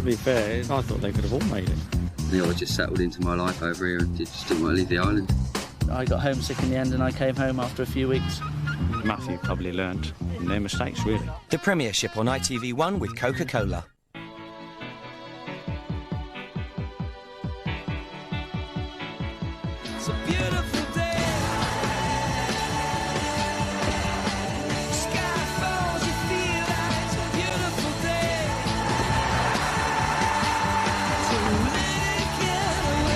be fair, I thought they could have all made it. I just settled into my life over here and just didn't want to leave the island. I got homesick in the end and I came home after a few weeks. Matthew probably learned from their mistakes, really. The Premiership on ITV1 with Coca-Cola. It's a beautiful day. Sky falls, you feel like it's a beautiful day. So let it get away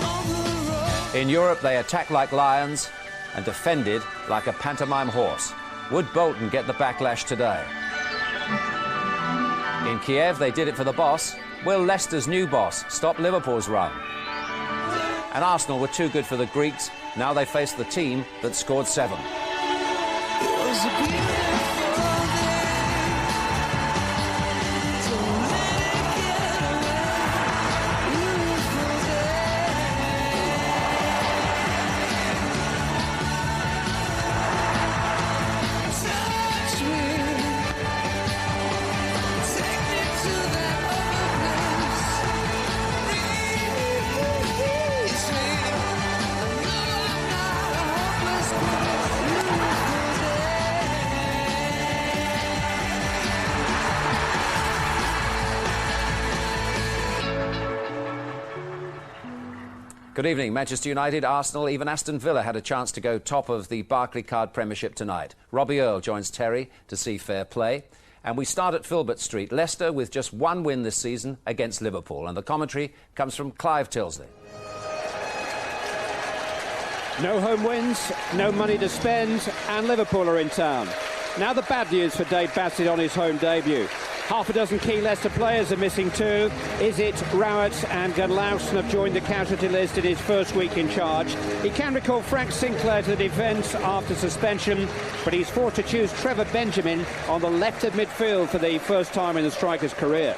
on the road. In Europe, they attacked like lions and defended like a pantomime horse. Would Bolton get the backlash today? In Kiev, they did it for the boss. Will Leicester's new boss stop Liverpool's run? And Arsenal were too good for the Greeks. Now they face the team that scored 7. It was a beautiful day. So let it get away. Beautiful day. Touch me. Take me to that other place. Release me. No, I'm not a hopeless case. Good evening. Manchester United, Arsenal, even Aston Villa had a chance to go top of the Barclaycard Premiership tonight. Robbie Earle joins Terry to see fair play. And we start at Filbert Street. Leicester with just one win this season against Liverpool. And the commentary comes from Clive Tilsley. No home wins, no money to spend, and Liverpool are in town. Now the bad news for Dave Bassett on his home debut. Half a dozen key Leicester players are missing too. Izzet, Rowett and Gunlausen have joined the casualty list in his first week in charge. He can recall Frank Sinclair to the defence after suspension, but he's forced to choose Trevor Benjamin on the left of midfield for the first time in the striker's career.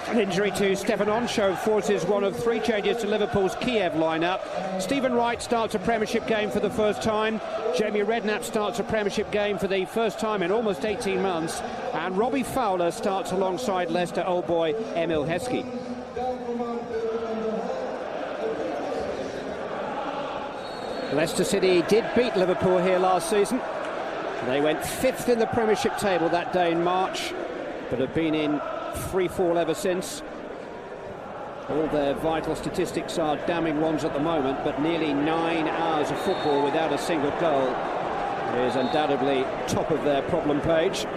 An injury to Stefan Onsho forces one of 3 changes to Liverpool's Kiev lineup. Stephen Wright starts a Premiership game for the first time. Jamie Redknapp starts a Premiership game for the first time in almost 18 months. And Robbie Fowler starts alongside Leicester old boy Emil Heskey. Leicester City did beat Liverpool here last season. They went 5th in the Premiership table that day in March, but have been in free fall ever since. All their vital statistics are damning ones at the moment, but nearly 9 hours of football without a single goal is undoubtedly top of their problem page.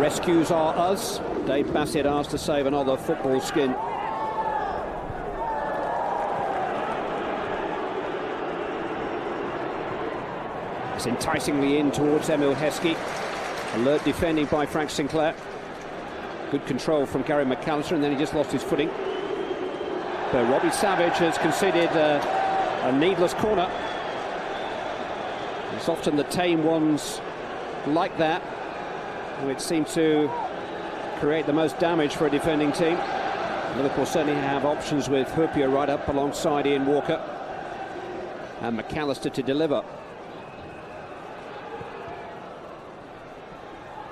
Rescues are us. Dave Bassett asked to save another football skin. It's enticingly in towards Emil Heskey. Alert defending by Frank Sinclair. Good control from Gary McAllister, and then he just lost his footing. But Robbie Savage has conceded a needless corner. It's often the tame ones like that which seem to create the most damage for a defending team. Liverpool certainly have options with Hupia right up alongside Ian Walker and McAllister to deliver.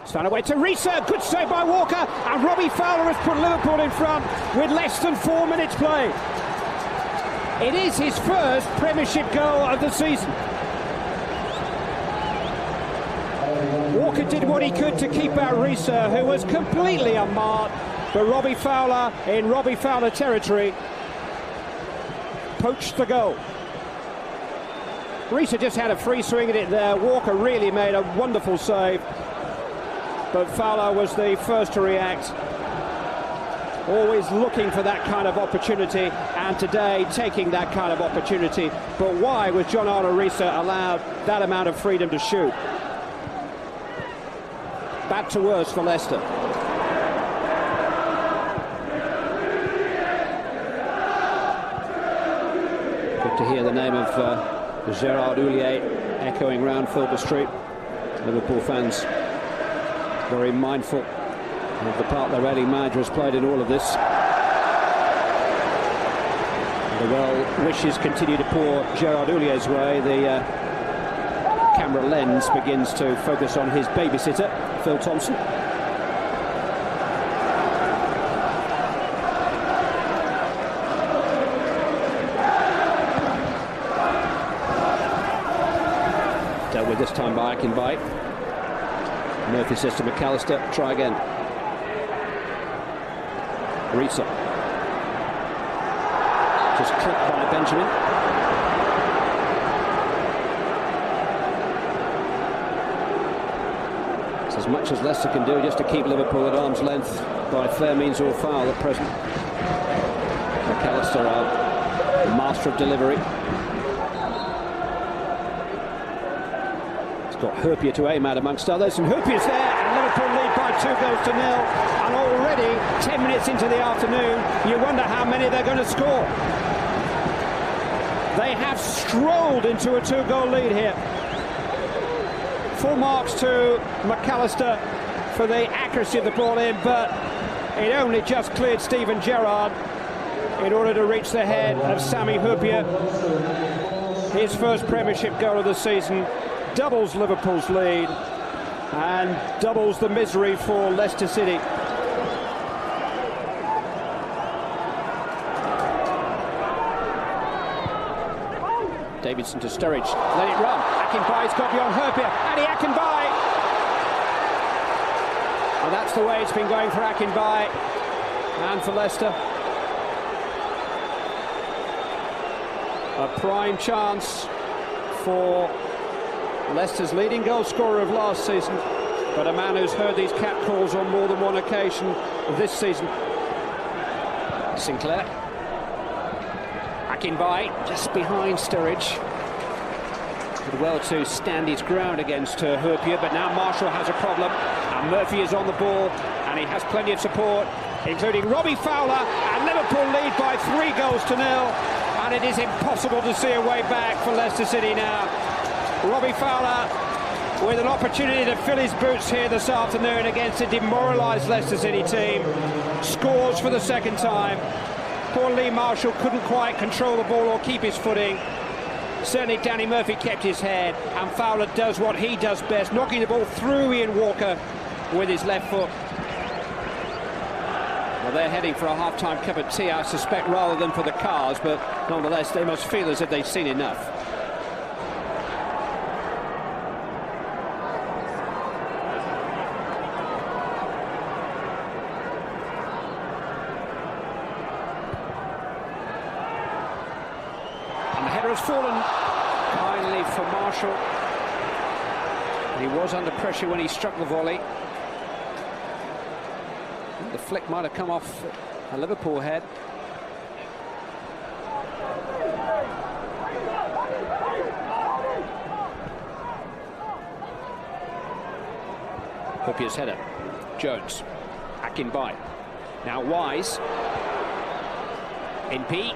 It's found a way to Risa, good save by Walker, and Robbie Fowler has put Liverpool in front with less than 4 minutes played. It is his first Premiership goal of the season. Walker did what he could to keep out Risa, who was completely unmarked, but Robbie Fowler, in Robbie Fowler territory, poached the goal. Risa just had a free swing at it there. Walker really made a wonderful save, but Fowler was the first to react. Always looking for that kind of opportunity, and today taking that kind of opportunity. But why was John Arne Risa allowed that amount of freedom to shoot? Bad to worse for Leicester. Good to hear the name of Gérard Houllier echoing round Filbert Street. Liverpool fans very mindful of the part their Reading manager has played in all of this. The well wishes continue to pour Gérard Houlier's way. The camera lens begins to focus on his babysitter, Phil Thompson. with this time by Akinbai. Murphy says to McAllister, try again. Risa. Just clipped by Benjamin. It's as much as Leicester can do just to keep Liverpool at arm's length by fair means or foul at present. McAllister, our master of delivery. Got Hurpier to aim at amongst others, and Hurpier's there, and Liverpool lead by 2-0. And already 10 minutes into the afternoon, you wonder how many they're going to score. They have strolled into a 2-goal lead here. Full marks to McAllister for the accuracy of the ball in, but it only just cleared Steven Gerrard in order to reach the head of Sami Hyypiä. His first Premiership goal of the season doubles Liverpool's lead and doubles the misery for Leicester City. Davidson to Sturridge, let it run. Akinbai's got beyond Hyypiä, and Akinbai! And that's the way it's been going for Akinbai and for Leicester. A prime chance for Leicester's leading goal scorer of last season, but a man who's heard these cat calls on more than one occasion this season. Sinclair. Akinbai just behind Sturridge. Did well to stand his ground against Hyypiä, but now Marshall has a problem, and Murphy is on the ball, and he has plenty of support, including Robbie Fowler, and Liverpool lead by 3-0, and it is impossible to see a way back for Leicester City now. Robbie Fowler with an opportunity to fill his boots here this afternoon against a demoralised Leicester City team. Scores for the second time. Poor Lee Marshall couldn't quite control the ball or keep his footing. Certainly Danny Murphy kept his head, and Fowler does what he does best, knocking the ball through Ian Walker with his left foot. Well, they're heading for a half-time cup of tea, I suspect, rather than for the cars, but nonetheless they must feel as if they've seen enough. Has fallen finally for Marshall. He was under pressure when he struck the volley. The flick might have come off a Liverpool head. Hyypiä's header. Jones. Akinbai. Now Wise. NP.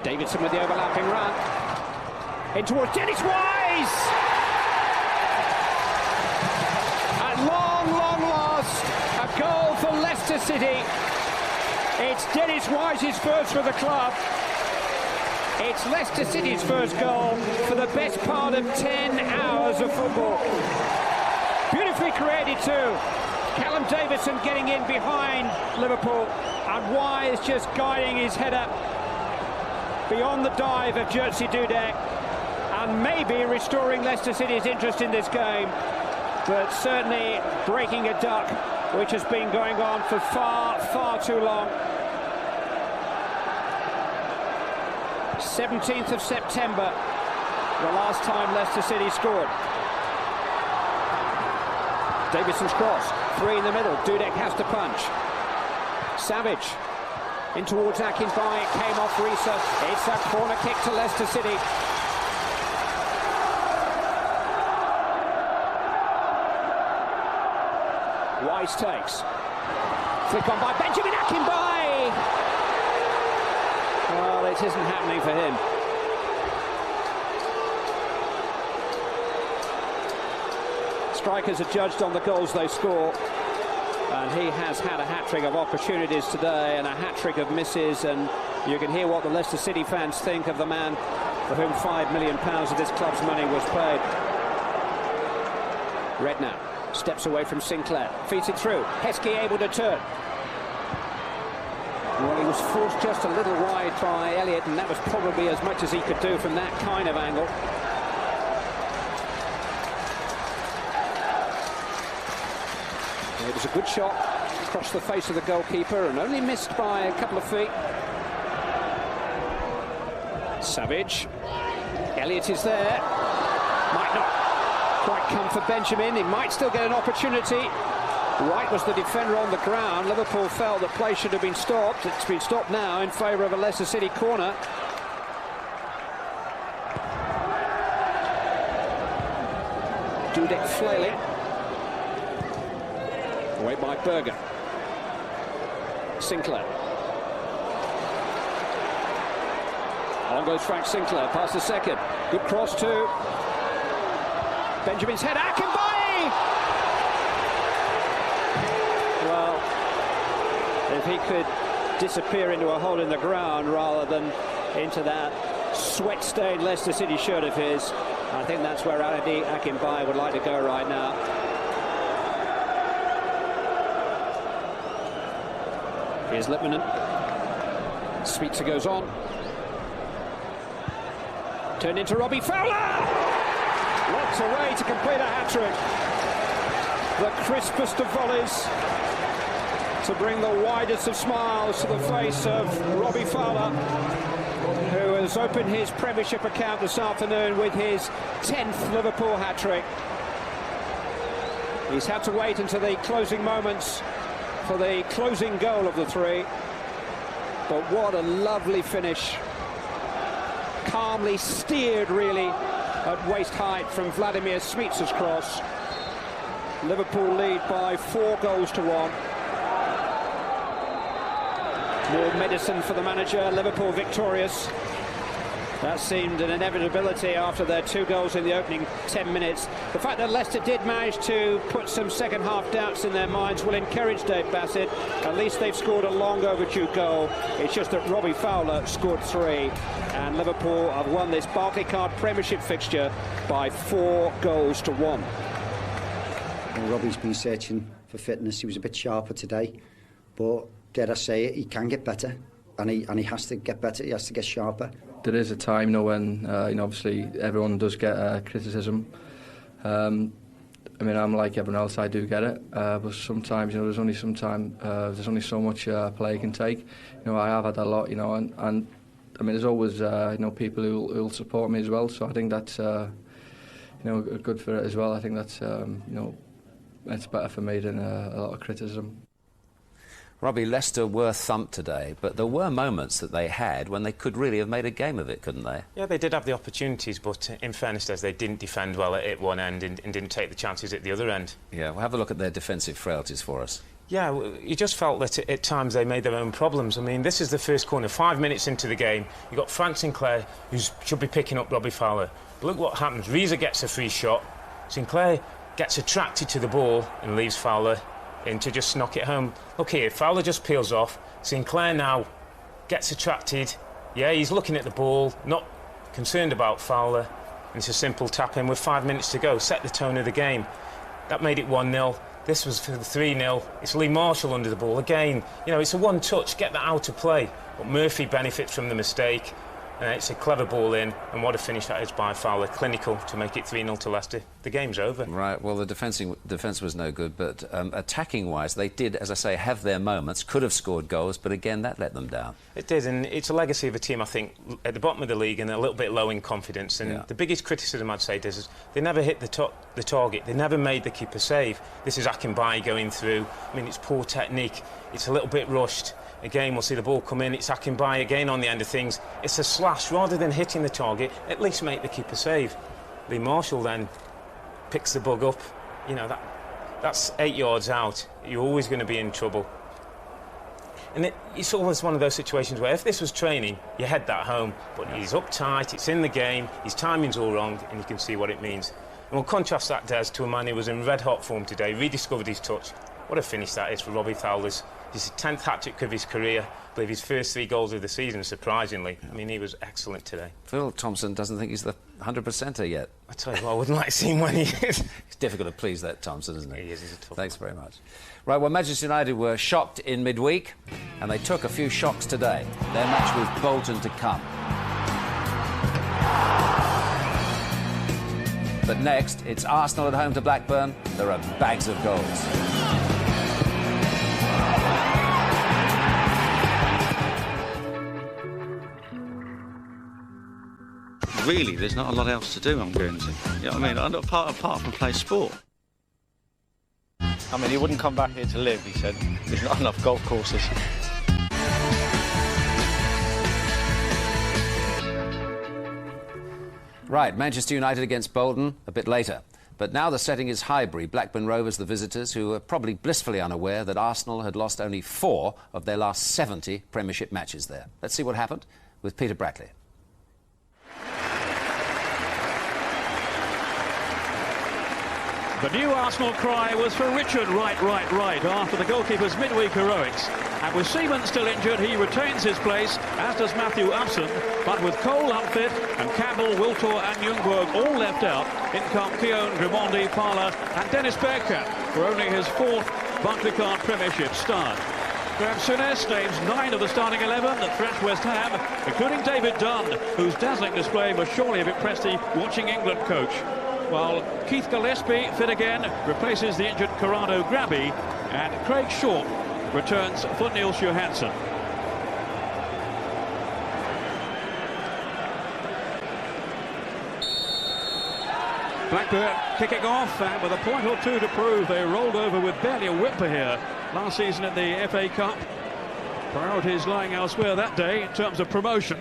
Davidson with the overlapping run. In towards Dennis Wise! At long last, a goal for Leicester City. It's Dennis Wise's first for the club. It's Leicester City's first goal for the best part of 10 hours of football. Beautifully created too. Callum Davidson getting in behind Liverpool, and Wise just guiding his header beyond the dive of Jerzy Dudek, and maybe restoring Leicester City's interest in this game, but certainly breaking a duck which has been going on for far too long. 17th of September, the last time Leicester City scored. Davidson's cross, 3 in the middle, Dudek has to punch. Savage in towards Akinbai, it came off Risa. It's a corner kick to Leicester City. Wise takes. Flick on by Benjamin Akinbai! Well, it isn't happening for him. Strikers are judged on the goals they score, and he has had a hat-trick of opportunities today and a hat-trick of misses, and you can hear what the Leicester City fans think of the man for whom £5 million of this club's money was paid. Redknapp steps away from Sinclair, feeds it through, Heskey able to turn. Well, he was forced just a little wide by Elliott, and that was probably as much as he could do from that kind of angle. It was a good shot across the face of the goalkeeper and only missed by a couple of feet. Savage. Elliott is there. Might not quite come for Benjamin. He might still get an opportunity. White was the defender on the ground. Liverpool felt that play should have been stopped. It's been stopped now in favour of a Leicester City corner. Dudek flailing. Away by Berger. Sinclair. On goes Frank Sinclair, past the second. Good cross to Benjamin's head. Akinbaye! Well, if he could disappear into a hole in the ground rather than into that sweat-stained Leicester City shirt of his, I think that's where Adi Akinbaye would like to go right now. Here's Lippmann. Sweetser goes on. Turned into Robbie Fowler! Locked away to complete a hat-trick. The crispest of volleys to bring the widest of smiles to the face of Robbie Fowler, who has opened his Premiership account this afternoon with his 10th Liverpool hat-trick. He's had to wait until the closing moments for the closing goal of the three, but what a lovely finish. Calmly steered, really, at waist height from Vladimir Smietser's cross. Liverpool lead by 4-1. More medicine for the manager. Liverpool victorious. That seemed an inevitability after their 2 goals in the opening 10 minutes. The fact that Leicester did manage to put some second-half doubts in their minds will encourage Dave Bassett. At least they've scored a long overdue goal. It's just that Robbie Fowler scored 3, and Liverpool have won this Barclaycard Premiership fixture by 4-1. Well, Robbie's been searching for fitness. He was a bit sharper today, but dare I say it, he can get better, and he has to get better. He has to get sharper. There is a time, when obviously everyone does get criticism. I mean, I'm like everyone else. I do get it, but sometimes, there's only so much a player can take. I have had a lot, and I mean, there's always people who'll support me as well. So I think that's good for it as well. I think that's it's better for me than a lot of criticism. Robbie, Leicester were thumped today, but there were moments that they had when they could really have made a game of it, couldn't they? Yeah, they did have the opportunities, but in fairness, they didn't defend well at one end and didn't take the chances at the other end. Yeah, well, have a look at their defensive frailties for us. Yeah, you just felt that at times they made their own problems. I mean, this is the first corner, 5 minutes into the game. You've got Frank Sinclair, who should be picking up Robbie Fowler. But look what happens. Reza gets a free shot. Sinclair gets attracted to the ball and leaves Fowler in to just knock it home. Look here, Fowler just peels off. Sinclair now gets attracted. Yeah, he's looking at the ball, not concerned about Fowler. And it's a simple tap in with 5 minutes to go. Set the tone of the game. That made it 1-0. This was for the 3-0. It's Lee Marshall under the ball. Again, it's a one-touch. Get that out of play. But Murphy benefits from the mistake. It's a clever ball in, and what a finish that is by Fowler. Clinical to make it 3-0 to Leicester. The game's over. Right, well, the defence was no good, but attacking-wise, they did, as I say, have their moments, could have scored goals, but again, that let them down. It did, and it's a legacy of a team, I think, at the bottom of the league and a little bit low in confidence. And the biggest criticism I'd say is they never hit the target. They never made the keeper save. This is Akinbaye going through. I mean, it's poor technique. It's a little bit rushed. Again, we'll see the ball come in. It's Akinbaye again on the end of things. It's a slash. Rather than hitting the target, at least make the keeper save. Lee Marshall then picks the bug up. That's 8 yards out. You're always going to be in trouble. And it's always one of those situations where if this was training, you head that home. But he's uptight, it's in the game, his timing's all wrong, and you can see what it means. And we'll contrast that, Des, to a man who was in red-hot form today, rediscovered his touch. What a finish that is for Robbie Fowler's. his 10th hat-trick of his career. I believe his first 3 goals of the season, surprisingly. I mean, he was excellent today. Phil Thompson doesn't think he's the 100%er yet. I tell you what, I wouldn't like to see him when he is. It's difficult to please that Thompson, isn't it? He is, he's a tough Thanks very much. Right, well, Manchester United were shocked in midweek, and they took a few shocks today. Their match with Bolton to come. But next, it's Arsenal at home to Blackburn. There are bags of goals. Really, there's not a lot else to do on Guernsey. You know what I mean? Apart from play sport. I mean, he wouldn't come back here to live, he said. There's not enough golf courses. Right, Manchester United against Bolton a bit later. But now the setting is Highbury, Blackburn Rovers, the visitors, who are probably blissfully unaware that Arsenal had lost only 4 of their last 70 Premiership matches there. Let's see what happened with Peter Brackley. The new Arsenal cry was for Richard right after the goalkeeper's midweek heroics. And with Seaman still injured, he retains his place, as does Matthew Upson. But with Cole unfit and Campbell, Wiltor and Ljungberg all left out, in come Keown, Grimondi, Parler and Dennis Bergkamp for only his 4th Barclaycard Premiership start. Graham Souness names 9 of the starting 11 that thrashed West Ham, including David Dunn, whose dazzling display must surely have impressed the watching England coach. While Keith Gillespie, fit again, replaces the injured Corrado Grabby, and Craig Short returns for Niels Johansson. Blackburn kicking off, and with a point or 2 to prove, they rolled over with barely a whimper here last season in the FA Cup. Priorities lying elsewhere that day in terms of promotion.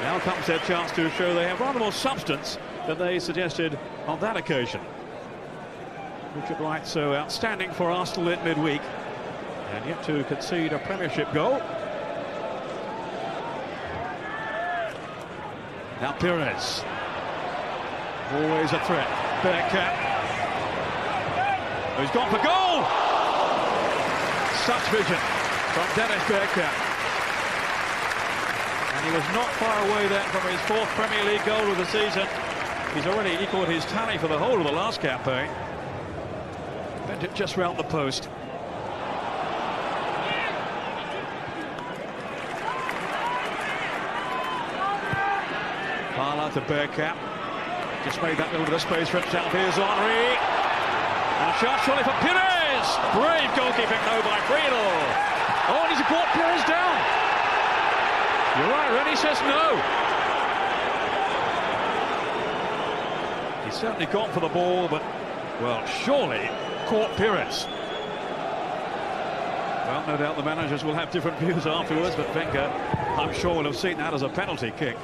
Now comes their chance to show they have rather more substance than they suggested on that occasion. Richard Wright so outstanding for Arsenal in midweek, and yet to concede a Premiership goal. Now Pires, always a threat. Bergkamp, he's gone for goal. Such vision from Dennis Bergkamp. And he was not far away then from his 4th Premier League goal of the season. He's already equalled his tally for the whole of the last campaign. Bent it just round the post. Parler to Bergkamp. Just made that little bit of space for himself. Here's Henry. And a shot surely for Pires. Brave goalkeeping though by Friedel. Oh, and he's brought Pires down. You're right, Rennie says no. He's certainly gone for the ball, but, well, surely caught Pires. Well, no doubt the managers will have different views afterwards, but Wenger, I'm sure, will have seen that as a penalty kick.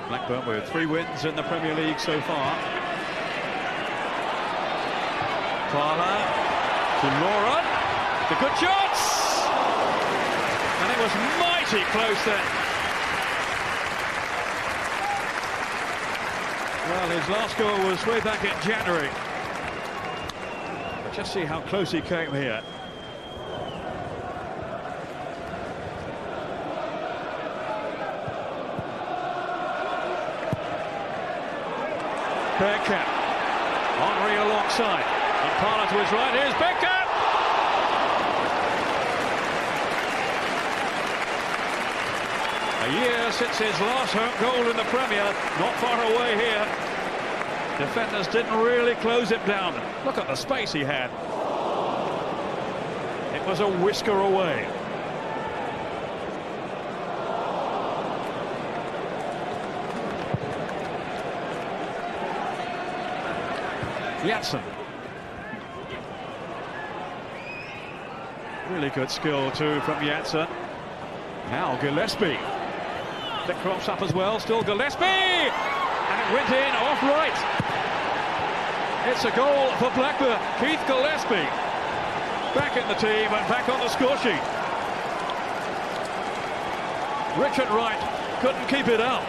Blackburn with 3 wins in the Premier League so far. Parler to Lauren. The good shots! And it was mighty close then. Well, his last goal was way back in January. But just see how close he came here. Bergkamp. Henry alongside. And Parler to his right. Here's Bergkamp! A year since his last home goal in the Premier, not far away here. Defenders didn't really close him down. Look at the space he had. It was a whisker away. Janssen. Really good skill too from Janssen. Now Gillespie. The cross up as well, still Gillespie! And it went in off right. It's a goal for Blackburn. Keith Gillespie back in the team and back on the score sheet. Richard Wright couldn't keep it out.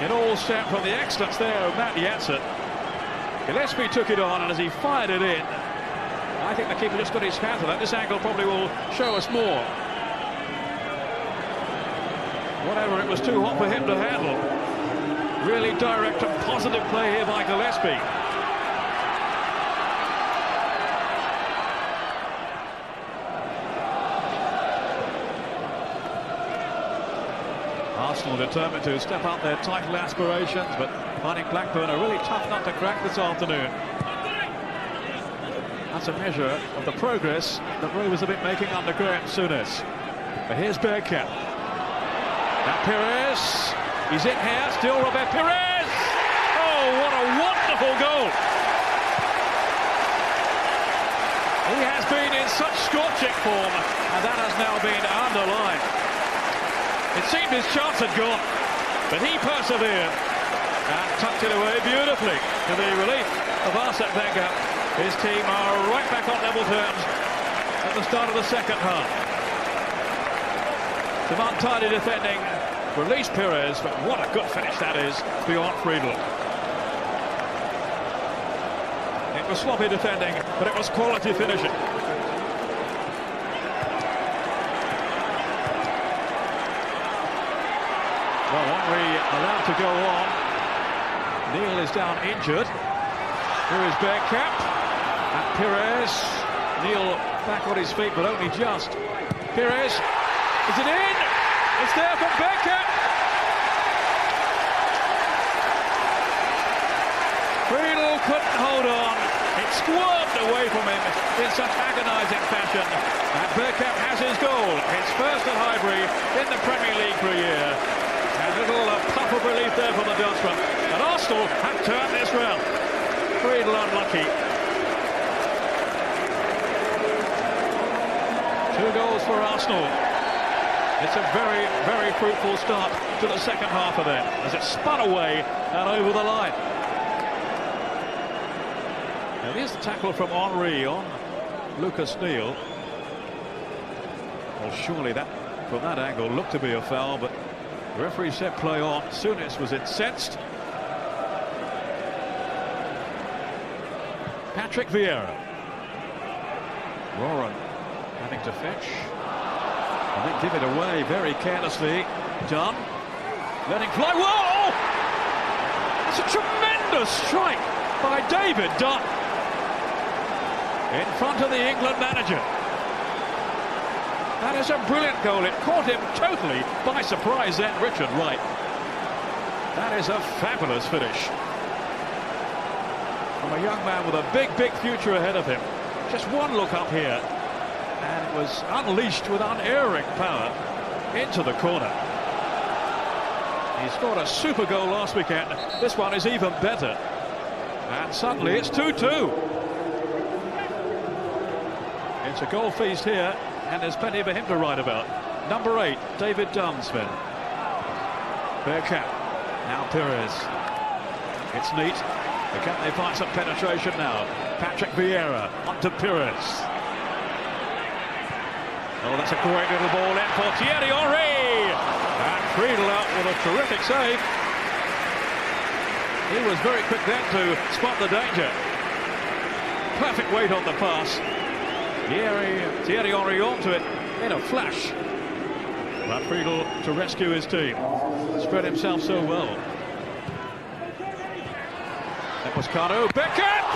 It all stemmed from the excellence there of Matt Jansen. Gillespie took it on, and as he fired it in, I think the keeper just got his hand to that. This angle probably will show us more. Whatever, it was too hot for him to handle. Really direct and positive play here by Gillespie. Arsenal determined to step up their title aspirations, but finding Blackburn a really tough nut to crack this afternoon. That's a measure of the progress that Rovers have been making under Graham Souness. But here's Bergkamp. Now Pires, he's in here, still Robert Pires! Oh, what a wonderful goal! He has been in such scorching form, and that has now been underlined. It seemed his chance had gone, but he persevered and tucked it away beautifully to the relief of Arsene Wenger. His team are right back on level terms at the start of the second half. Some untidy defending, release Pires, but what a good finish that is beyond Friedel. It was sloppy defending, but it was quality finishing. Well, Henry allowed to go on. Neil is down injured. Here is Bergkamp. And Pires. Neil back on his feet, but only just. Pires. Is it in? It's there from Bergkamp. Friedel couldn't hold on. It squirmed away from him in such agonising fashion. And Bergkamp has his goal. His first at Highbury in the Premier League for a year. A little puff of relief there from the Dutchman. And Arsenal have turned this round. Friedel unlucky. 2 goals for Arsenal. It's a very, very fruitful start to the second half of them as it spun away and over the line. Now here's the tackle from Henry on Lucas Neal. Well, surely that, from that angle, looked to be a foul, but the referee said play on. Souness was incensed. Patrick Vieira. Warren having to fetch. And then give it away very carelessly. Dunn. Letting fly. Whoa! That's a tremendous strike by David Dunn. In front of the England manager. That is a brilliant goal. It caught him totally by surprise then, Richard Wright. That is a fabulous finish. From a young man with a big, big future ahead of him. Just one look up here. And it was unleashed with unerring power into the corner. He scored a super goal last weekend. This one is even better. And suddenly it's 2-2. It's a goal feast here. And there's plenty for him to write about. Number 8, David Dunsman. Bergkamp. Now Pires. It's neat. But can they find some penetration now? Patrick Vieira onto Pires. Oh, that's a great little ball in for Thierry Henry. And Friedel out with a terrific save. He was very quick then to spot the danger. Perfect weight on the pass. Thierry Henry onto it in a flash. But Friedel to rescue his team. Spread himself so well. That was Kanu. Bergkamp!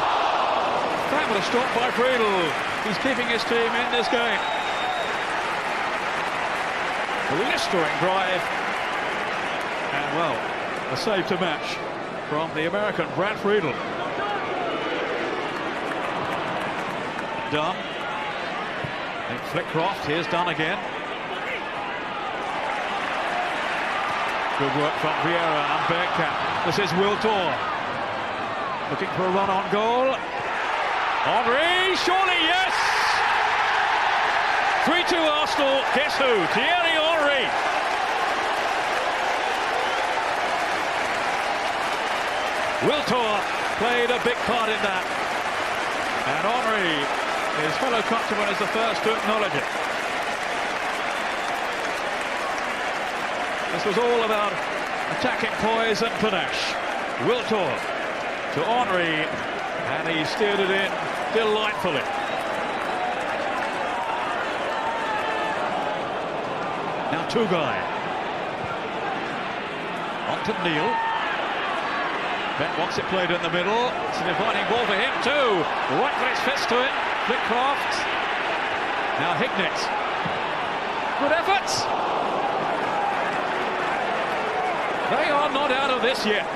Fabulous stop by Friedel. He's keeping his team in this game. Blistering drive. And well, a save to match from the American Brad Friedel. Dunn. Flickcroft, here's Dunn again. Good work from Vieira and Bergkamp. This is Wiltor. Looking for a run on goal. Henry, surely yes! 3-2 Arsenal, guess who? Thierry Henry. Wiltor played a big part in that. And Henry, his fellow countryman, is the first to acknowledge it. This was all about attacking poise and panache. Wiltor to Henry, and he steered it in delightfully. Now Tugai. On to Neil. Ben wants it played in the middle. It's an inviting ball for him too. Right for his fist to it. Flitcroft. Now Hignett. Good effort. They are not out of this yet.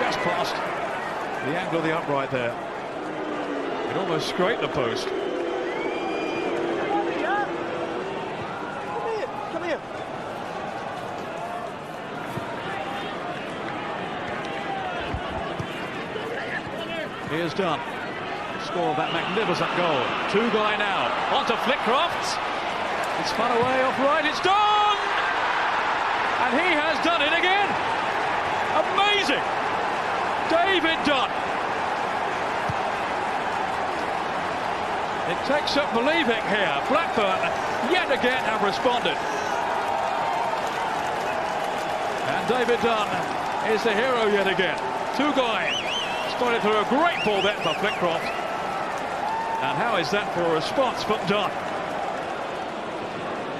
Just past the angle of the upright there. It almost scraped the post. Come here. Here's Dunn. Score that magnificent goal. Tugai now. On to Flitcroft. It's spun away off right. It's done! And he has done it again. Amazing. David Dunn. It takes up believing here. Blackburn yet again have responded. And David Dunn is the hero yet again. Tugai started through a great ball there for Flitcroft. And how is that for a response from Dunn?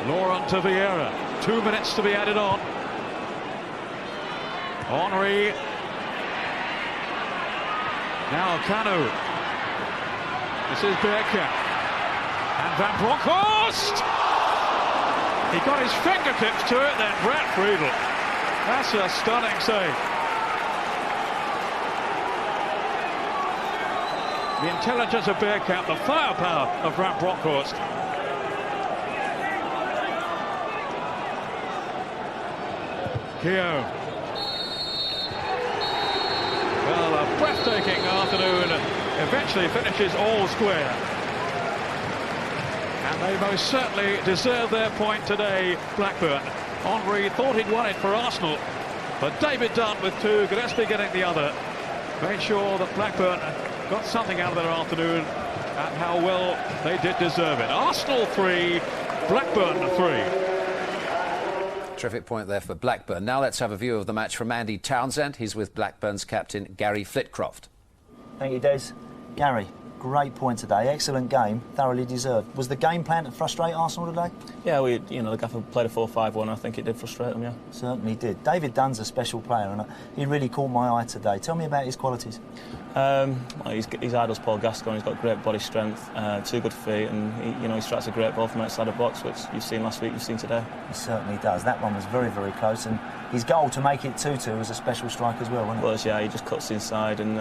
Laurent to Vieira. 2 minutes to be added on. Henry. Now Kanu. This is Bergkamp. And Van Bronckhorst! He got his fingertips to it then, Brad Friedel. That's a stunning save. The intelligence of Bergkamp, the firepower of Van Bronckhorst. Keogh. Well, a breathtaking afternoon eventually finishes all square. And they most certainly deserve their point today, Blackburn. Henry thought he'd won it for Arsenal, but David Dunn with two, Gillespie getting the other, made sure that Blackburn got something out of their afternoon, and how well they did deserve it. Arsenal 3, Blackburn 3. Terrific point there for Blackburn. Now let's have a view of the match from Andy Townsend. He's with Blackburn's captain, Gary Flitcroft. Thank you, Des. Gary, great point today. Excellent game, thoroughly deserved. Was the game plan to frustrate Arsenal today? Yeah, the gaffer played a 4-5-1. I think it did frustrate them, yeah. Certainly did. David Dunn's a special player, and he really caught my eye today. Tell me about his qualities. His idol's Paul Gascoigne. He's got great body strength, 2 good feet, and he strikes a great ball from outside the box, which you've seen last week, you've seen today. He certainly does. That one was very, very close, and his goal to make it 2-2 was a special strike as well, wasn't it? Well, yeah, he just cuts inside, and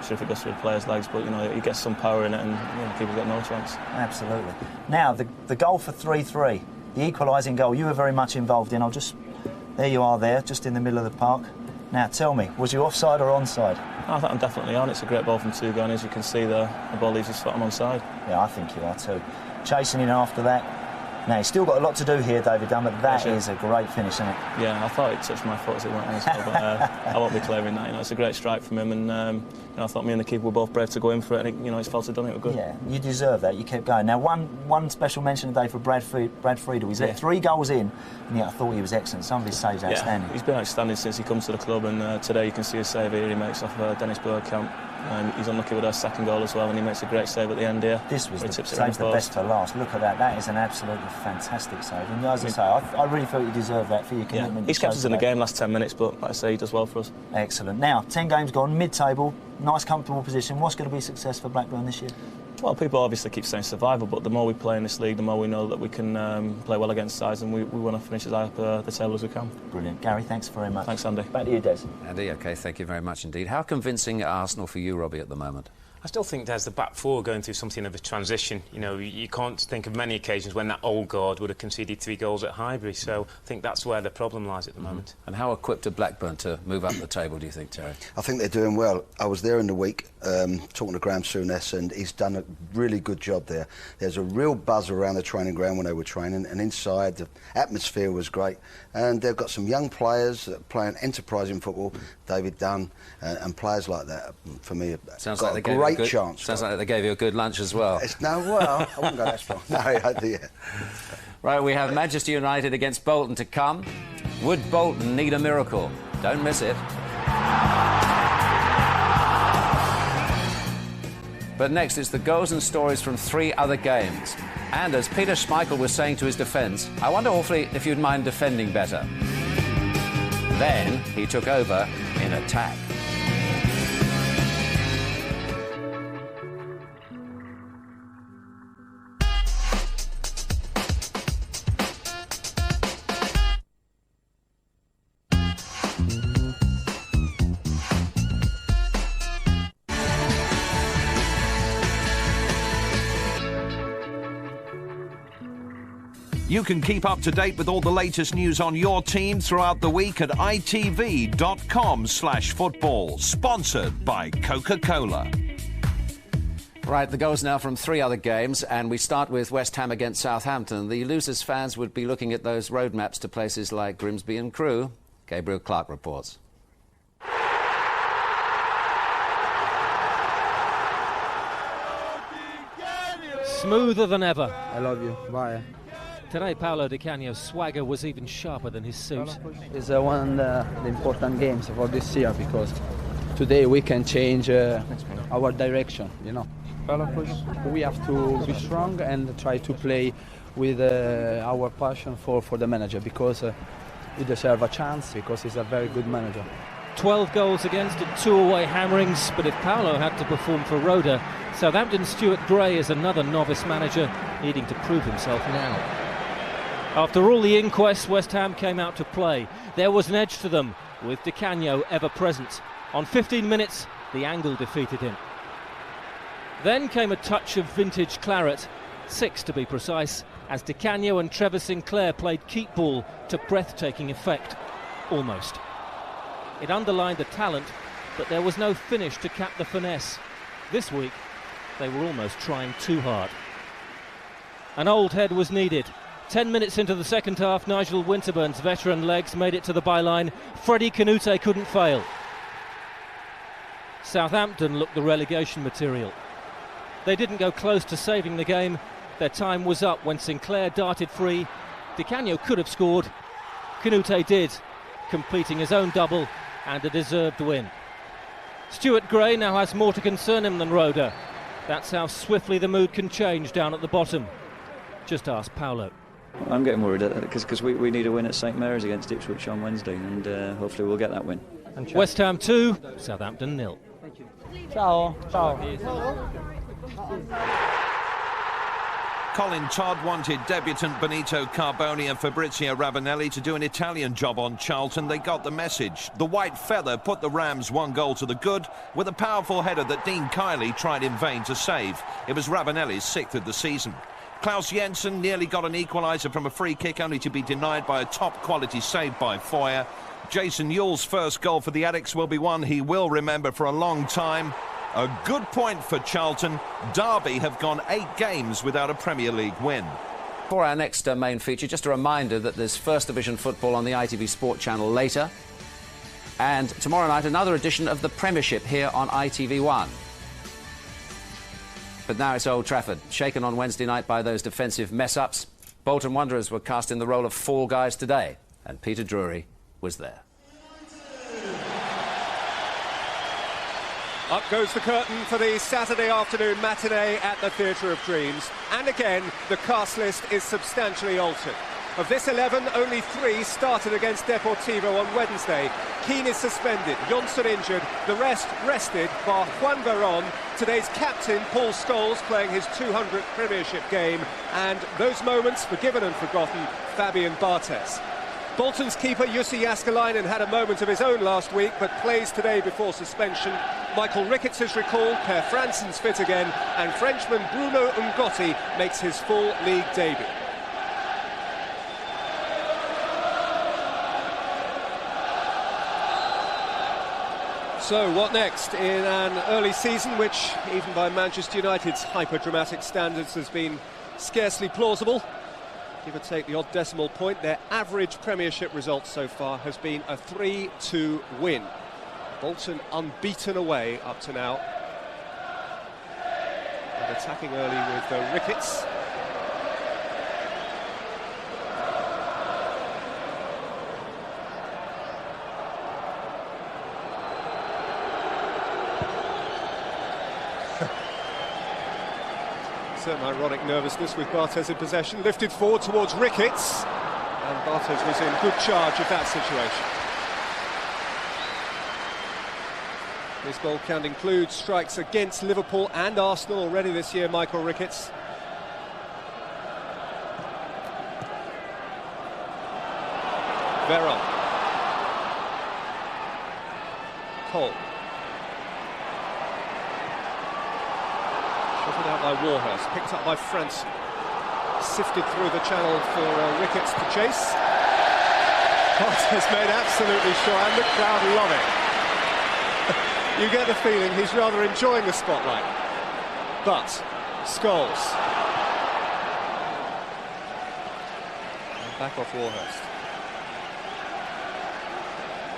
sure if it goes through the player's legs, but he gets some power in it, and people got no chance. Absolutely. Now the goal for 3-3, the equalising goal. You were very much involved in. There you are, there, just in the middle of the park. Now tell me, was you offside or onside? I think I'm definitely on. It's a great ball from Tugai, and as you can see, the ball leaves his foot. I'm onside. Yeah, I think you are too. Chasing in after that. Now, he's still got a lot to do here, David Dunn, but that is a great finish, isn't it? Yeah, I thought it touched my foot as it went on as well, but I won't be claiming that. It's a great strike from him, and I thought me and the keeper were both brave to go in for it, and his fault had done it, were good. Yeah, you deserve that. You kept going. Now, one special mention today for Brad Friedel. He's let 3 goals in, and yet I thought he was excellent. Some of his saves outstanding. He's been outstanding since he comes to the club, and today you can see his save here he makes off Dennis Bergkamp. He's unlucky with our second goal as well, and he makes a great save at the end here. This was saves the best for last. Look at that. That is an absolutely fantastic save. And as I say, I really felt you deserve that for your commitment. Yeah. He's kept us in the game last 10 minutes, but like I say, he does well for us. Excellent. Now, 10 games gone, mid-table, nice, comfortable position. What's going to be success for Blackburn this year? Well, people obviously keep saying survival, but the more we play in this league, the more we know that we can play well against sides, and we want to finish as high up the table as we can. Brilliant. Gary, thanks very much. Thanks, Andy. Back to you, Des. Andy, OK, thank you very much indeed. How convincing are Arsenal for you, Robbie, at the moment? I still think there's the back four going through something of a transition. You can't think of many occasions when that old guard would have conceded 3 goals at Highbury, so I think that's where the problem lies at the moment. And how equipped are Blackburn to move up the table, do you think, Terry? I think they're doing well. I was there in the week talking to Graham Souness, and he's done a really good job there. There's a real buzz around the training ground when they were training, and inside the atmosphere was great. And they've got some young players playing enterprising football, David Dunn, and players like that. For me, sounds got like a great chance. Sounds like they gave you a good lunch as well. I wouldn't go that strong. No, yeah. Right, we have Manchester United against Bolton to come. Would Bolton need a miracle? Don't miss it. But next is the goals and stories from 3 other games. And as Peter Schmeichel was saying to his defence, I wonder awfully if you'd mind defending better. Then he took over in attack. You can keep up to date with all the latest news on your team throughout the week at itv.com/football. Sponsored by Coca-Cola. Right, the goals now from 3 other games, and we start with West Ham against Southampton. The losers' fans would be looking at those road maps to places like Grimsby and Crewe. Gabriel Clark reports. Smoother than ever. I love you. Bye. Today, Paolo Di Canio's swagger was even sharper than his suit. It's one of the important games for this year because today we can change our direction, you know. We have to be strong and try to play with our passion for the manager because he deserves a chance because he's a very good manager. 12 goals against and 2 away hammerings, but if Paolo had to perform for Roda, Southampton's Stuart Gray is another novice manager needing to prove himself now. After all the inquests, West Ham came out to play. There was an edge to them, with Di Canio ever present. On 15 minutes, the angle defeated him. Then came a touch of vintage claret, 6 to be precise, as Di Canio and Trevor Sinclair played keep ball to breathtaking effect. Almost. It underlined the talent, but there was no finish to cap the finesse. This week, they were almost trying too hard. An old head was needed. 10 minutes into the second half, Nigel Winterburn's veteran legs made it to the byline. Freddie Canute couldn't fail. Southampton looked the relegation material. They didn't go close to saving the game. Their time was up when Sinclair darted free. Di Canio could have scored. Canute did, completing his own double and a deserved win. Stuart Gray now has more to concern him than Roda. That's how swiftly the mood can change down at the bottom. Just ask Paolo. I'm getting worried because we need a win at St Mary's against Ipswich on Wednesday, and hopefully we'll get that win. West Ham 2, Southampton 0. Ciao. Ciao. Colin Todd wanted debutant Benito Carboni and Fabrizio Ravanelli to do an Italian job on Charlton. They got the message. The white feather put the Rams 1 goal to the good with a powerful header that Dean Kiley tried in vain to save. It was Ravanelli's 6th of the season. Klaus Jensen nearly got an equaliser from a free kick, only to be denied by a top-quality save by Foyer. Jason Yule's first goal for the Addicts will be one he will remember for a long time. A good point for Charlton. Derby have gone 8 games without a Premier League win. For our next main feature, just a reminder that there's First Division football on the ITV Sport channel later. And tomorrow night, another edition of the Premiership here on ITV1. But now it's Old Trafford, shaken on Wednesday night by those defensive mess-ups. Bolton Wanderers were cast in the role of fall guys today, and Peter Drury was there. Up goes the curtain for the Saturday afternoon matinee at the Theatre of Dreams. And again, the cast list is substantially altered. Of this 11, only 3 started against Deportivo on Wednesday. Keane is suspended, Johnson injured, the rest rested, bar Juan Verón, today's captain Paul Scholes playing his 200th Premiership game, and those moments forgiven and forgotten, Fabian Barthez. Bolton's keeper Jussi Jääskeläinen had a moment of his own last week, but plays today before suspension. Michael Ricketts is recalled, Per Fransen's fit again, and Frenchman Bruno Ngotti makes his full league debut. So what next in an early season which, even by Manchester United's hyper-dramatic standards, has been scarcely plausible? Give or take the odd decimal point, their average Premiership result so far has been a 3-2 win. Bolton unbeaten away up to now. And attacking early with Ricketts. Certain ironic nervousness with Barthez in possession. Lifted forward towards Ricketts. And Barthez was in good charge of that situation. His goal count includes strikes against Liverpool and Arsenal already this year, Michael Ricketts. Veron. Cole. Shuffled out by Warhurst, picked up by Franson. Sifted through the channel for Ricketts to chase. Barthez made absolutely sure, and the crowd love it. You get the feeling he's rather enjoying the spotlight. But Scholes. And back off Warhurst.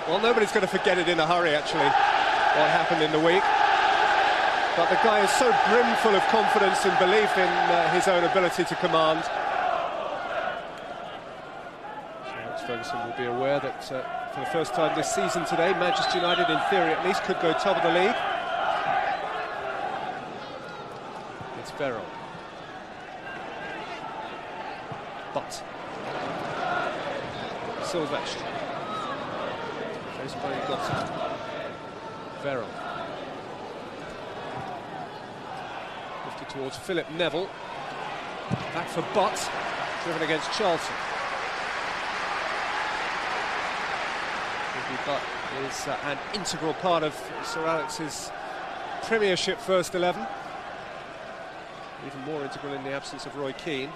Well, nobody's going to forget it in a hurry, actually, what happened in the week. But the guy is so brimful of confidence and belief in his own ability to command. Alex Ferguson will be aware that for the first time this season today, Manchester United, in theory at least, could go top of the league. It's Veron. But Silvestre. Faced by Gotti. Veron. Lifted towards Philip Neville. Back for Butt. Driven against Charlton. Butt is an integral part of Sir Alex's Premiership first 11. Even more integral in the absence of Roy Keane.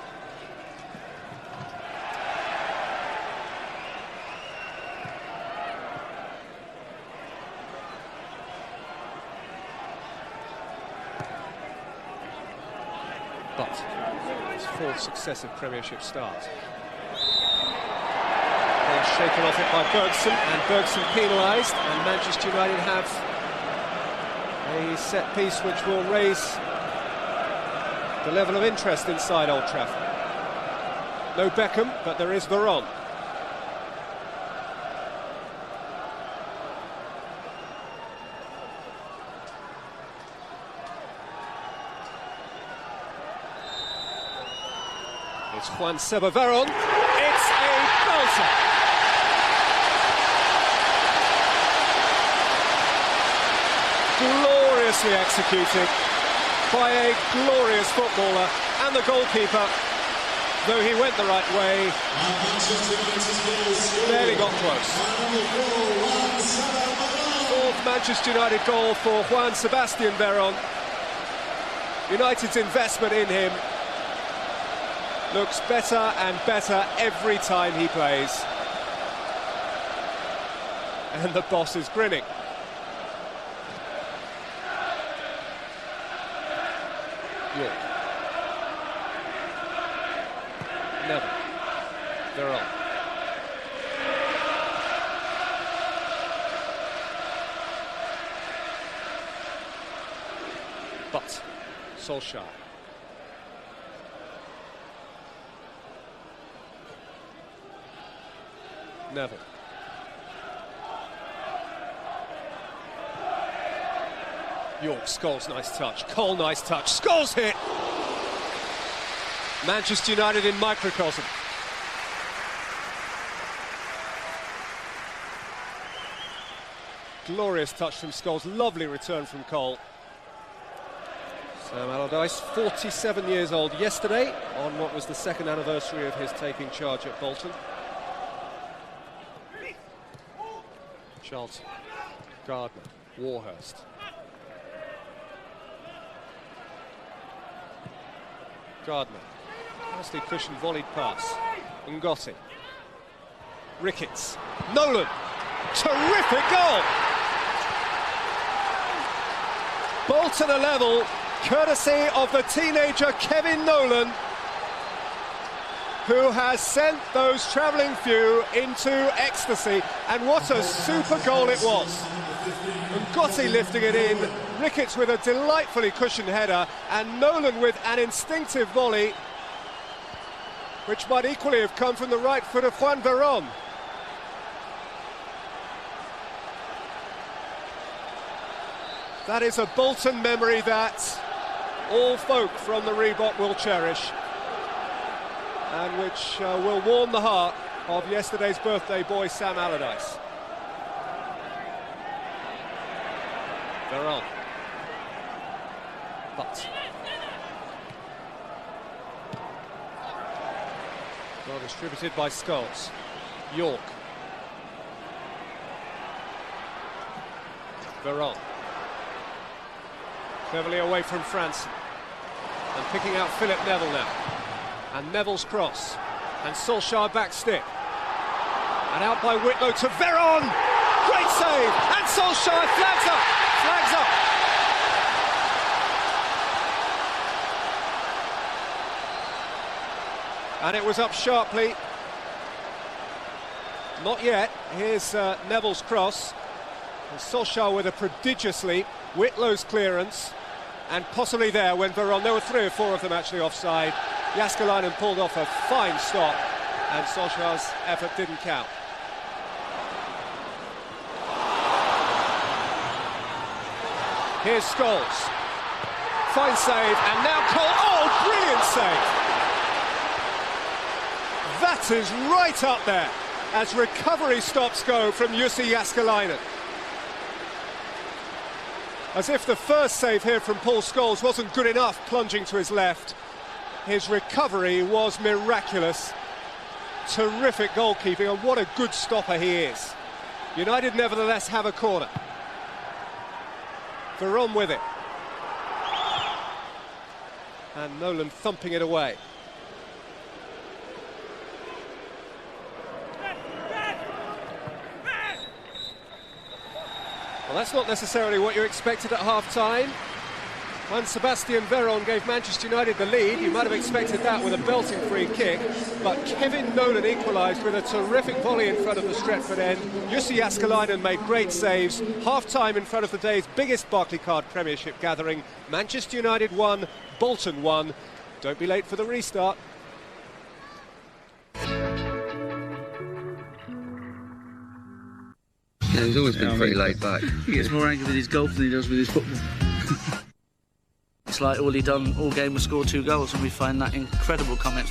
But his fourth successive Premiership start. Shaken off it by Bergson, and Bergson penalised, and Manchester United have a set piece which will raise the level of interest inside Old Trafford. No Beckham, but there is Veron. It's Juan Seba Veron. It's a belter. Gloriously executed by a glorious footballer, and the goalkeeper, though he went the right way, barely got close. Fourth Manchester United goal for Juan Sebastian Veron. United's investment in him looks better and better every time he plays. And the boss is grinning. York. Neville. Veron. But Solskjaer. Neville. York, Scholes, nice touch. Cole, nice touch. Scholes hit! Manchester United in microcosm. Glorious touch from Scholes. Lovely return from Cole. Sam Allardyce, 47 years old yesterday, on what was the second anniversary of his taking charge at Bolton. Charlton. Gardner. Warhurst. Gardner. Nicely cushioned volleyed pass. Ngotti. Ricketts. Nolan. Terrific goal! Bolton a level, courtesy of the teenager Kevin Nolan, who has sent those travelling few into ecstasy. And what a super goal it was. Ngotti lifting it in, Ricketts with a delightfully cushioned header, and Nolan with an instinctive volley, which might equally have come from the right foot of Juan Veron. That is a Bolton memory that all folk from the Reebok will cherish, and which will warm the heart of yesterday's birthday boy Sam Allardyce. Veron. But well distributed by Scholes. York. Veron. Cleverly away from Franson. And picking out Philip Neville now. And Neville's cross. And Solskjaer back stick. And out by Whitlow to Veron! Great save! And Solskjaer flags up! Flags up! And it was up sharply. Not yet. Here's Neville's cross. And Solskjaer with a prodigious leap. Whitlow's clearance. And possibly there when Veron, there were 3 or 4 of them actually offside. Jääskeläinen pulled off a fine stop. And Solskjaer's effort didn't count. Here's Scholes. Fine save. And now Cole. Oh, brilliant save. That is right up there as recovery stops go from Jussi Jääskeläinen. As if the first save here from Paul Scholes wasn't good enough, plunging to his left. His recovery was miraculous. Terrific goalkeeping, and what a good stopper he is. United nevertheless have a corner. Veron with it. And Nolan thumping it away. Well, that's not necessarily what you expected at half-time. When Sebastian Veron gave Manchester United the lead, you might have expected that with a belting free kick, but Kevin Nolan equalised with a terrific volley in front of the Stretford end. Jussi Jääskeläinen made great saves. Half-time in front of the day's biggest Barclaycard Premiership gathering. Manchester United 1, Bolton 1. Don't be late for the restart. Yeah, he's always been pretty laid back. He gets more angry with his golf than he does with his football. It's like all he done all game was score 2 goals, and we find that incredible comment.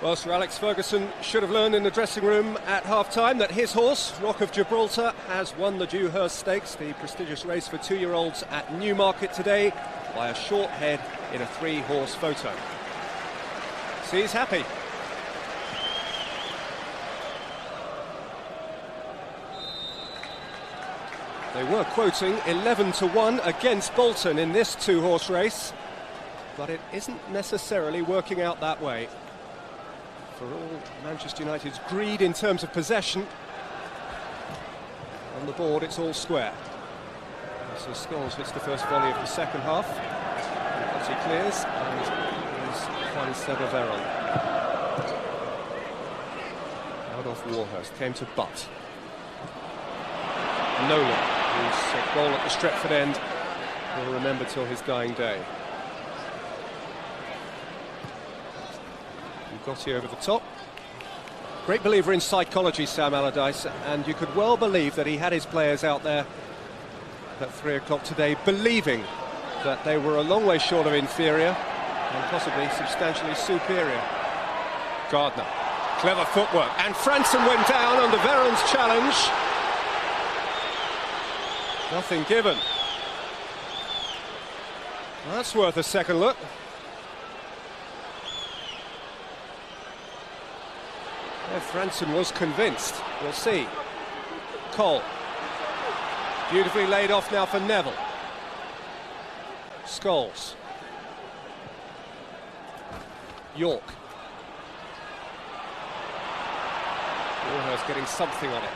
Well, Sir Alex Ferguson should have learned in the dressing room at half-time that his horse, Rock of Gibraltar, has won the Dewhurst Stakes, the prestigious race for 2-year-olds at Newmarket today, by a short head in a 3-horse photo. See, he's happy. They were quoting 11-1 against Bolton in this 2-horse race, but it isn't necessarily working out that way. For all Manchester United's greed in terms of possession, on the board it's all square. So Scholes hits the first volley of the second half. As he clears, and he's Juan Sebaveron. Out off Warhurst, came to Butt. Nolan, whose goal at the Stretford end will remember till his dying day. Gotti over the top. Great believer in psychology, Sam Allardyce, and you could well believe that he had his players out there at 3 o'clock today believing that they were a long way short of inferior and possibly substantially superior. Gardner, clever footwork, and Franson went down under Veron's challenge. Nothing given. That's worth a second look. Franson was convinced. We'll see. Cole. Beautifully laid off now for Neville. Scholes. York. Warhurst getting something on it.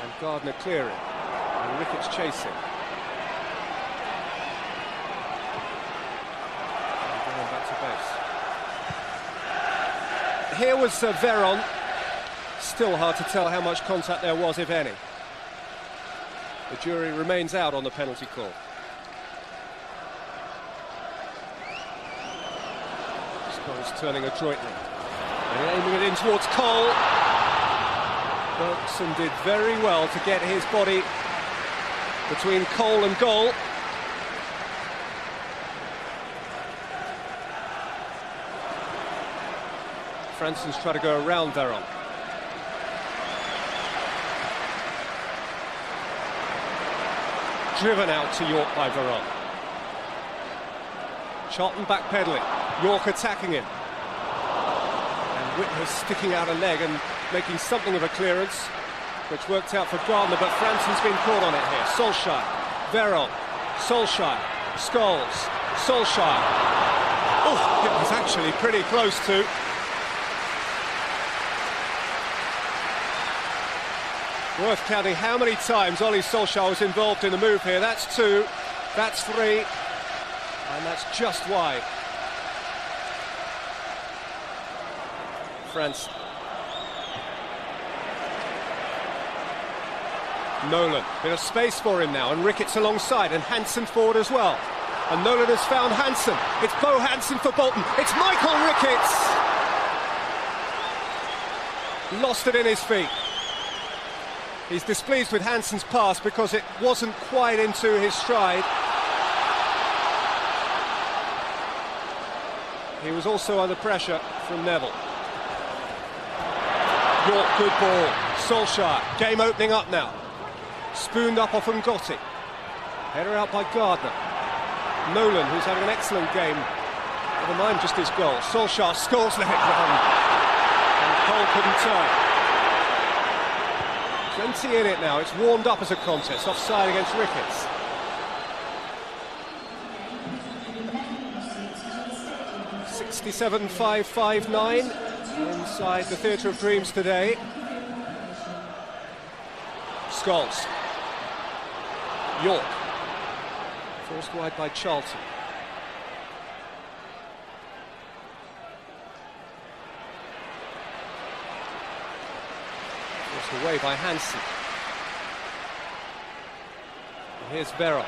And Gardner clearing. And Ricketts chasing. And going back to base. Here was Veron. Still hard to tell how much contact there was, if any. The jury remains out on the penalty call. Scholes turning adroitly. And aiming it in towards Cole. Bergson did very well to get his body between Cole and goal. Franson's trying to go around Veron. Driven out to York by Veron. Charlton backpedaling. York attacking him. And Whitmer's sticking out a leg and making something of a clearance, which worked out for Gardner, but Franson's been caught on it here. Solskjaer, Veron, Solskjaer, Scholes, Solskjaer. Oh, it was actually pretty close to. Worth counting how many times Ollie Solskjaer was involved in the move here. That's 2, that's 3, and that's just wide. Franson. Nolan, bit of space for him now, and Ricketts alongside, and Hansen forward as well. And Nolan has found Hansen. It's Bo Hansen for Bolton. It's Michael Ricketts. Lost it in his feet. He's displeased with Hansen's pass because it wasn't quite into his stride. He was also under pressure from Neville. York, good ball. Solskjaer, game opening up now. Spooned up off Ngotti. Header out by Gardner. Nolan, who's having an excellent game. Never mind just his goal. Solskjaer, Scholes let it run. And Cole couldn't turn. Plenty in it now. It's warmed up as a contest. Offside against Ricketts. (67.559) inside the Theatre of Dreams today. Scholes. York. Forced wide by Charlton. Forced away by Hansen. And here's Veron.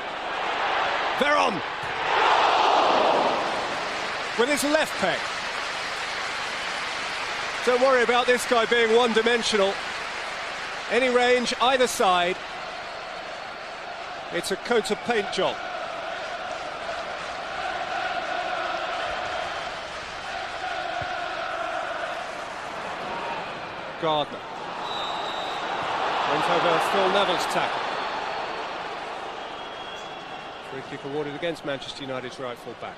Veron! With his left peg. Don't worry about this guy being one-dimensional. Any range, either side. It's a coat of paint job. Gardner. Went over Phil Neville's tackle. Free kick awarded against Manchester United's right full back.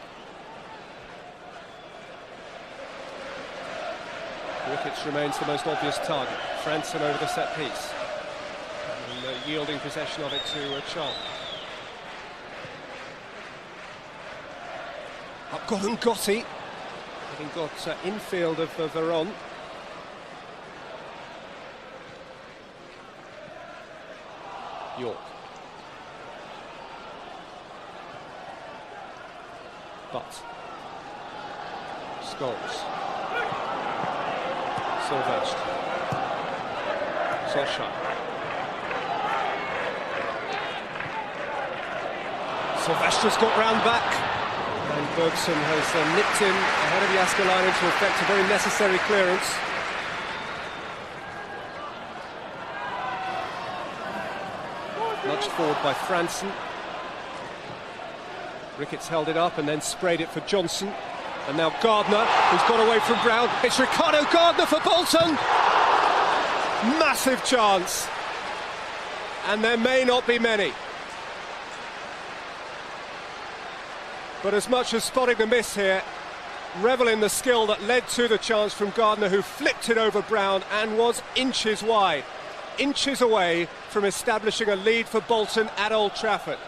Ricketts remains the most obvious target. Franson over the set piece. And yielding possession of it to Charlton. Up got Ngotti. Having got infield of Veron. York. But Scholes. Sylvester. Solskjaer. Sylvester's got round back. And Bergson has nipped him ahead of Jääskeläinen to effect a very necessary clearance. Nudged forward by Franson. Ricketts held it up and then sprayed it for Johnson. And now Gardner, who's got away from Brown. It's Ricardo Gardner for Bolton! Massive chance. And there may not be many. But as much as spotting the miss here, revel in the skill that led to the chance from Gardner, who flipped it over Brown and was inches wide. Inches away from establishing a lead for Bolton at Old Trafford.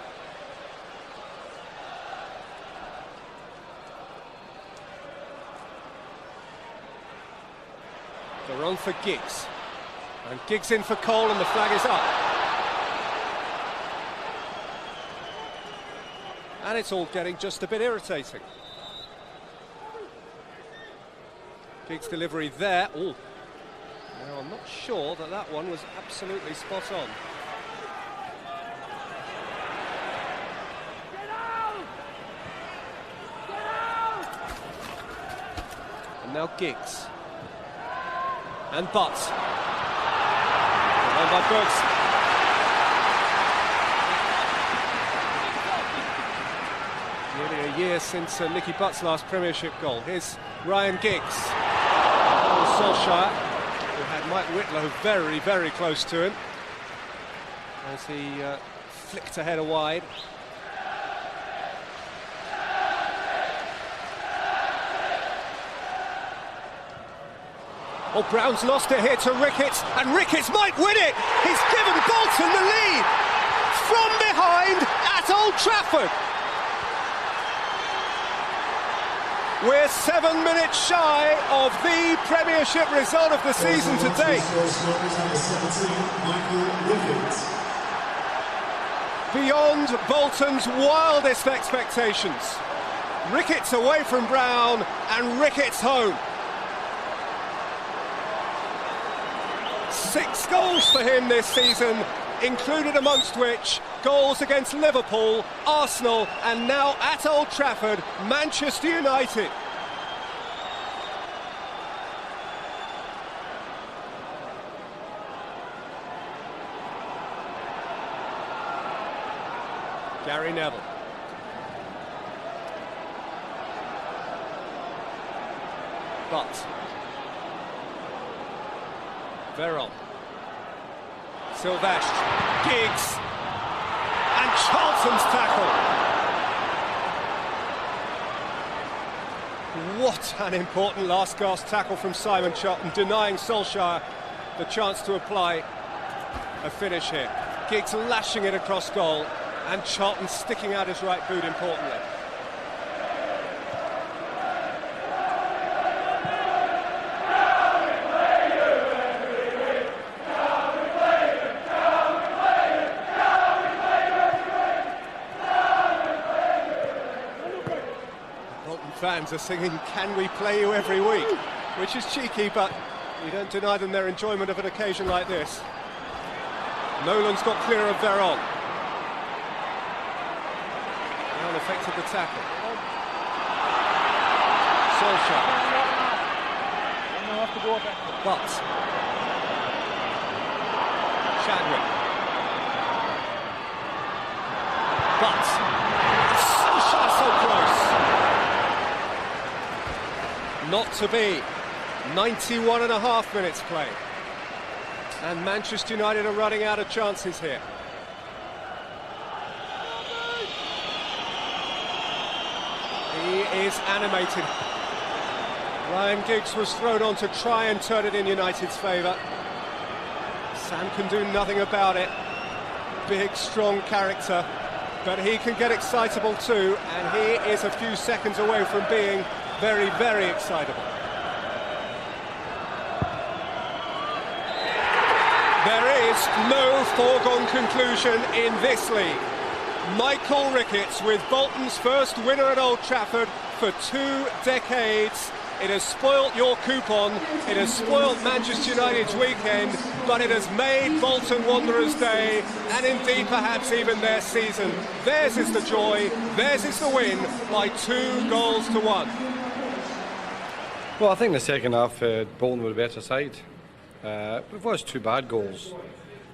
They're on for Giggs. And Giggs in for Cole, and the flag is up. And it's all getting just a bit irritating. Giggs' delivery there. Oh, now I'm not sure that that one was absolutely spot on. And now Giggs. And Butts. by Bergson. Nearly a year since Nicky Butt's last Premiership goal. Here's Ryan Giggs. Solskjaer, who had Mike Whitlow very, very close to him as he flicked a header wide. Oh, Brown's lost it here to Ricketts, and Ricketts might win it! He's given Bolton the lead from behind at Old Trafford. We're 7 minutes shy of the Premiership result of the season to date. Beyond Bolton's wildest expectations. Ricketts away from Brown and Ricketts home. 6 goals for him this season, included amongst which goals against Liverpool, Arsenal, and now at Old Trafford, Manchester United. Gary Neville. But Verón, Sylvestre, Giggs, and Charlton's tackle. What an important last-gasp tackle from Simon Charlton, denying Solskjaer the chance to apply a finish here. Giggs lashing it across goal, and Charlton sticking out his right boot importantly. Fans are singing "Can we play you every week?" which is cheeky, but you don't deny them their enjoyment of an occasion like this. Nolan's got clear of Verón. Brown affected the tackle. Solskjaer. But Chadwick. But Solskjaer so close. Not to be. 91.5 minutes played. And Manchester United are running out of chances here. He is animated. Ryan Giggs was thrown on to try and turn it in United's favour. Sam can do nothing about it. Big, strong character. But he can get excitable too, and he is a few seconds away from being very, very excitable. There is no foregone conclusion in this league. Michael Ricketts with Bolton's first winner at Old Trafford for 2 decades. It has spoilt your coupon, it has spoilt Manchester United's weekend, but it has made Bolton Wanderers' day, and indeed perhaps even their season. Theirs is the joy, theirs is the win, by 2 goals to 1. Well, I think the second half, Bolton were a better side. It was 2 bad goals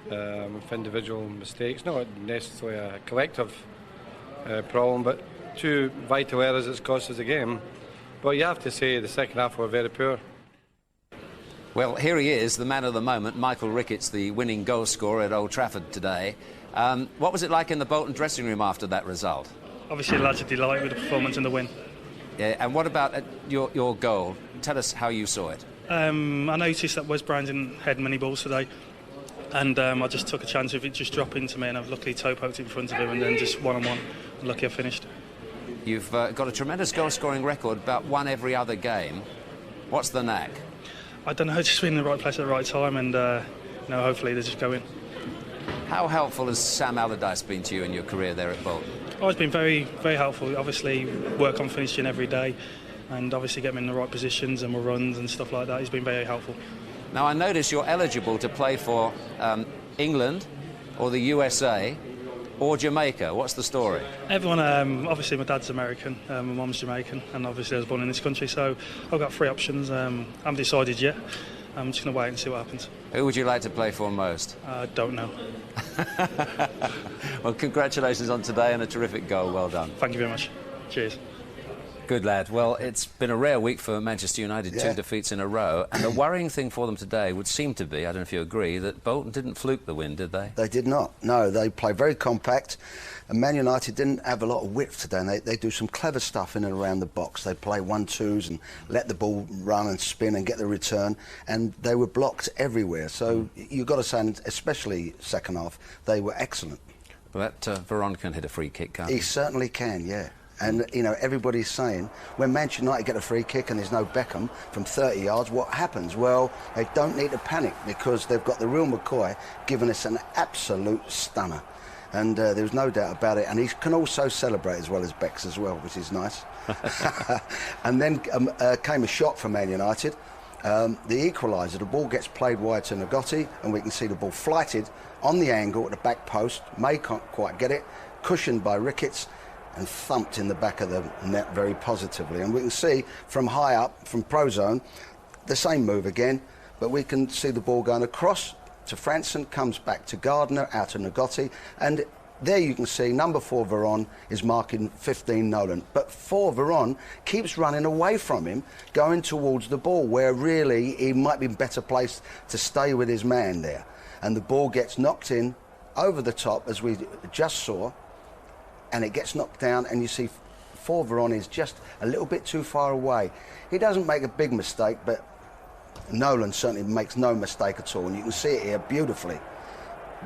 with individual mistakes, not necessarily a collective problem, but 2 vital errors that's cost us the game. But you have to say the second half were very poor. Well, here he is, the man of the moment, Michael Ricketts, the winning goal scorer at Old Trafford today. What was it like in the Bolton dressing room after that result? Obviously, the lads are delighted with the performance and the win. Yeah, and what about your goal? Tell us how you saw it. I noticed that Wes Brown didn't head many balls today, and I just took a chance of it just dropping to me, and I've luckily toe poked it in front of him, and then just one-on-one. Lucky I finished. You've got a tremendous goal-scoring record, about 1 every other game. What's the knack? I don't know, just being in the right place at the right time, and hopefully they just go in. How helpful has Sam Allardyce been to you in your career there at Bolton? Oh, it's been very, very helpful. Obviously, work on finishing every day, and obviously get me in the right positions and my runs and stuff like that. He's been very helpful. Now, I notice you're eligible to play for England or the USA or Jamaica. What's the story? Everyone, obviously my dad's American, my mum's Jamaican, and obviously I was born in this country, so I've got 3 options. I haven't decided yet. I'm just going to wait and see what happens. Who would you like to play for most? Don't know. Well, congratulations on today and a terrific goal. Well done. Thank you very much. Cheers. Good lad. Well, it's been a rare week for Manchester United, Yeah. 2 defeats in a row. And the worrying thing for them today would seem to be, I don't know if you agree, that Bolton didn't fluke the win, did they? They did not. No, they play very compact. And Man United didn't have a lot of width today. And they do some clever stuff in and around the box. They play 1-2s and let the ball run and spin and get the return. And they were blocked everywhere. So you've got to say, and especially second half, they were excellent. Well, that Veron can hit a free kick, can't he? He certainly can, yeah. And, you know, everybody's saying, when Manchester United get a free kick and there's no Beckham from 30 yards, what happens? Well, they don't need to panic because they've got the real McCoy giving us an absolute stunner. And there's no doubt about it. And he can also celebrate as well as Becks as well, which is nice. And then came a shot from Man United. The equaliser, the ball gets played wide to Ngozi, and we can see the ball flighted on the angle at the back post. May can't quite get it, cushioned by Ricketts, and thumped in the back of the net very positively. And we can see from high up, from pro zone, the same move again, but we can see the ball going across to Franson, comes back to Gardner, out to Ngozi, and there you can see number 4 Veron is marking 15 Nolan. But 4 Veron keeps running away from him, going towards the ball, where really he might be better placed to stay with his man there. And the ball gets knocked in over the top, as we just saw, and it gets knocked down, and you see 4 Veron is just a little bit too far away. He doesn't make a big mistake, but Nolan certainly makes no mistake at all, and you can see it here beautifully.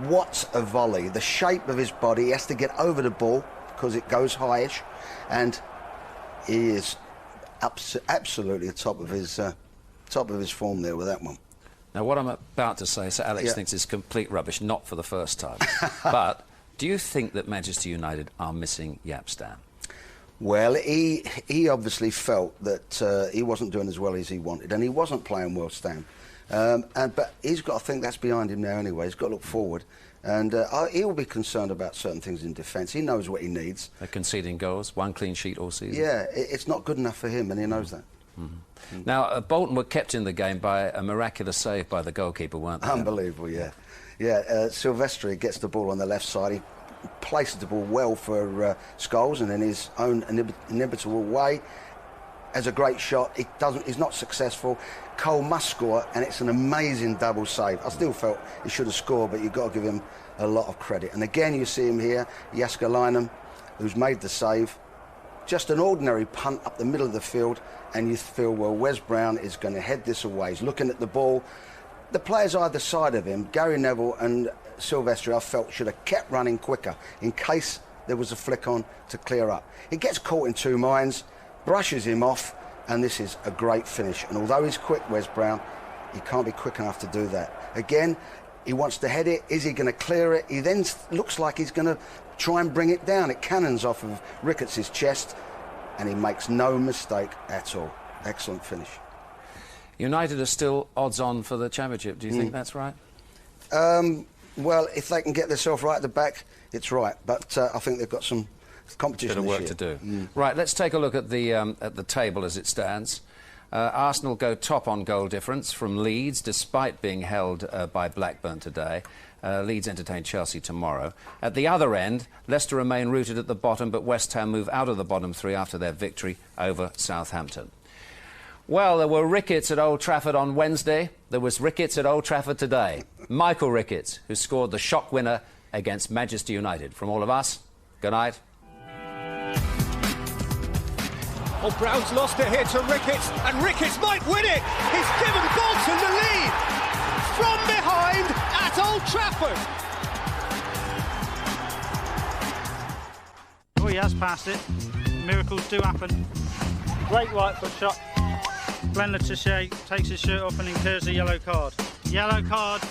What a volley. The shape of his body, he has to get over the ball because it goes highish, and he is absolutely top of his form there with that one. Now, what I'm about to say, Sir Alex thinks is complete rubbish, not for the first time. But do you think that Manchester United are missing Jaap Stam? Well, he obviously felt that he wasn't doing as well as he wanted, and he wasn't playing well, Stam. But he's got to think that's behind him now anyway. He's got to look forward. And he will be concerned about certain things in defence. He knows what he needs. They're conceding goals, 1 clean sheet all season. Yeah, it's not good enough for him, and he knows that. Now, Bolton were kept in the game by a miraculous save by the goalkeeper, weren't they? Unbelievable, yeah. Yeah, Silvestri gets the ball on the left side. He places the ball well for Scholes, and in his own inimitable way, has a great shot. He's not successful. Cole must score, and it's an amazing double save. I still felt he should have scored, but you've got to give him a lot of credit. And again, you see him here, Jääskeläinen, who's made the save. Just an ordinary punt up the middle of the field, and you feel, well, Wes Brown is going to head this away. He's looking at the ball. The players either side of him, Gary Neville and Silvestri, I felt should have kept running quicker in case there was a flick on to clear up. He gets caught in 2 minds, brushes him off, and this is a great finish. And although he's quick, Wes Brown, he can't be quick enough to do that. Again, he wants to head it. Is he going to clear it? He then looks like he's going to try and bring it down. It cannons off of Ricketts' chest, and he makes no mistake at all. Excellent finish. United are still odds-on for the Championship. Do you think that's right? Well, if they can get themselves right at the back, it's right. But I think they've got some competition Bit of work to do. Right, let's take a look at the table as it stands. Arsenal go top on goal difference from Leeds, despite being held by Blackburn today. Leeds entertain Chelsea tomorrow. At the other end, Leicester remain rooted at the bottom, but West Ham move out of the bottom 3 after their victory over Southampton. Well, there were Ricketts at Old Trafford on Wednesday. There was Ricketts at Old Trafford today. Michael Ricketts, who scored the shock winner against Manchester United. From all of us, good night. Oh, Brown's lost it here to Ricketts, and Ricketts might win it. He's given Bolton the lead from behind at Old Trafford. Oh, he has passed it. Miracles do happen. Great right foot shot. Glenn Letitia takes his shirt off and incurs a yellow card. Yellow card